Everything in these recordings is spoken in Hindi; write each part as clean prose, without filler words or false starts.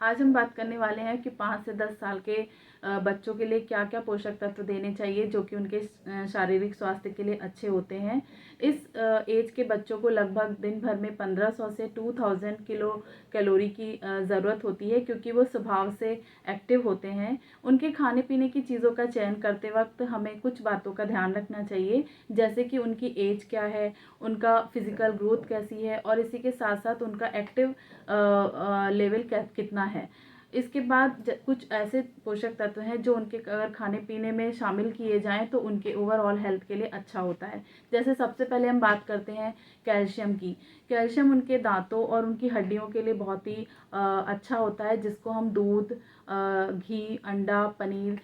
आज हम बात करने वाले हैं कि 5 से 10 साल के बच्चों के लिए क्या क्या पोषक तत्व देने चाहिए जो कि उनके शारीरिक स्वास्थ्य के लिए अच्छे होते हैं। इस एज के बच्चों को लगभग दिन भर में 1500 से 2000 किलो कैलोरी की ज़रूरत होती है, क्योंकि वो स्वभाव से एक्टिव होते हैं। उनके खाने पीने की चीज़ों का चयन करते वक्त हमें कुछ बातों का ध्यान रखना चाहिए, जैसे कि उनकी एज क्या है, उनका फिजिकल ग्रोथ कैसी है और इसी के साथ साथ उनका एक्टिव लेवल कितना है। इसके बाद कुछ ऐसे पोषक तत्व हैं जो उनके अगर खाने पीने में शामिल किए जाएं तो उनके ओवरऑल हेल्थ के लिए अच्छा होता है। जैसे सबसे पहले हम बात करते हैं कैल्शियम की। कैल्शियम उनके दांतों और उनकी हड्डियों के लिए बहुत ही अच्छा होता है, जिसको हम दूध, घी, अंडा, पनीर,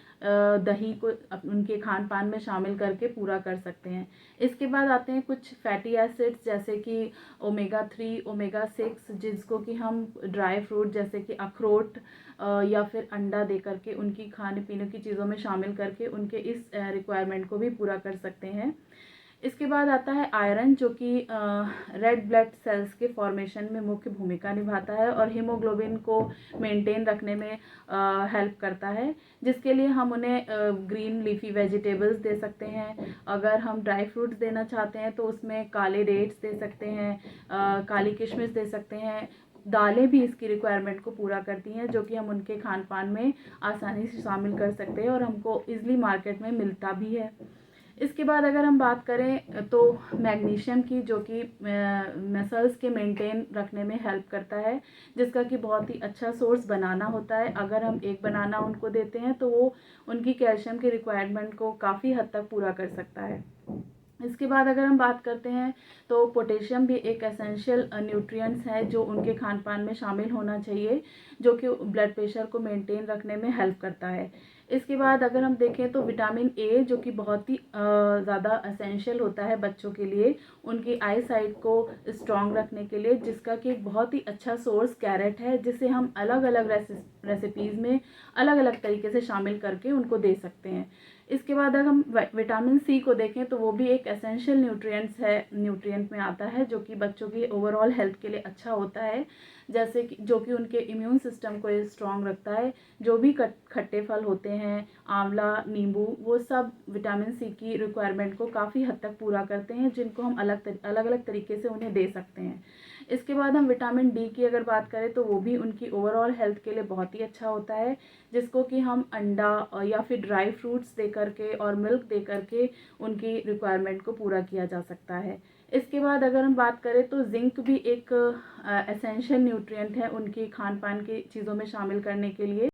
दही को उनके खान पान में शामिल करके पूरा कर सकते हैं। इसके बाद आते हैं कुछ फैटी एसिड्स जैसे कि ओमेगा 3, ओमेगा 6, जिसको कि हम ड्राई फ्रूट जैसे कि अखरोट या फिर अंडा दे करके उनकी खाने पीने की चीज़ों में शामिल करके उनके इस रिक्वायरमेंट को भी पूरा कर सकते हैं। इसके बाद आता है आयरन, जो कि रेड ब्लड सेल्स के फॉर्मेशन में मुख्य भूमिका निभाता है और हीमोग्लोबिन को मेंटेन रखने में हेल्प करता है, जिसके लिए हम उन्हें ग्रीन लीफी वेजिटेबल्स दे सकते हैं। अगर हम ड्राई फ्रूट्स देना चाहते हैं तो उसमें काले डेट्स दे सकते हैं, काली किशमिश दे सकते हैं। दालें भी इसकी रिक्वायरमेंट को पूरा करती हैं, जो कि हम उनके खान पान में आसानी से शामिल कर सकते हैं और हमको ईज़िली मार्केट में मिलता भी है। इसके बाद अगर हम बात करें तो मैग्नीशियम की, जो कि मसल्स के मेंटेन रखने में हेल्प करता है, जिसका कि बहुत ही अच्छा सोर्स बनाना होता है। अगर हम एक बनाना उनको देते हैं तो वो उनकी कैल्शियम की रिक्वायरमेंट को काफ़ी हद तक पूरा कर सकता है। इसके बाद अगर हम बात करते हैं तो पोटेशियम भी एक एसेंशियल न्यूट्रिएंट्स है जो उनके खान पान में शामिल होना चाहिए, जो कि ब्लड प्रेशर को मेंटेन रखने में हेल्प करता है। इसके बाद अगर हम देखें तो विटामिन ए, जो कि बहुत ही ज़्यादा एसेंशियल होता है बच्चों के लिए उनकी आई साइट को स्ट्रॉन्ग रखने के लिए, जिसका कि एक बहुत ही अच्छा सोर्स कैरेट है, जिसे हम अलग अलग रेसिपीज़ में अलग अलग तरीके से शामिल करके उनको दे सकते हैं। इसके बाद अगर हम विटामिन सी को देखें तो वो भी एक एसेंशियल न्यूट्रिएंट में आता है, जो कि बच्चों की ओवरऑल हेल्थ के लिए अच्छा होता है, जैसे कि जो कि उनके इम्यून सिस्टम को स्ट्रॉन्ग रखता है। जो भी खट्टे फल होते हैं, आंवला, नींबू, वो सब विटामिन सी की रिक्वायरमेंट को काफ़ी हद तक पूरा करते हैं, जिनको हम अलग अलग तरीके से उन्हें दे सकते हैं। इसके बाद हम विटामिन डी की अगर बात करें तो वो भी उनकी ओवरऑल हेल्थ के लिए बहुत ही अच्छा होता है, जिसको कि हम अंडा या फिर ड्राई फ्रूट्स दे करके और मिल्क दे करके उनकी रिक्वायरमेंट को पूरा किया जा सकता है। इसके बाद अगर हम बात करें तो जिंक भी एक एसेंशियल न्यूट्रिएंट है उनकी खान पान की चीज़ों में शामिल करने के लिए।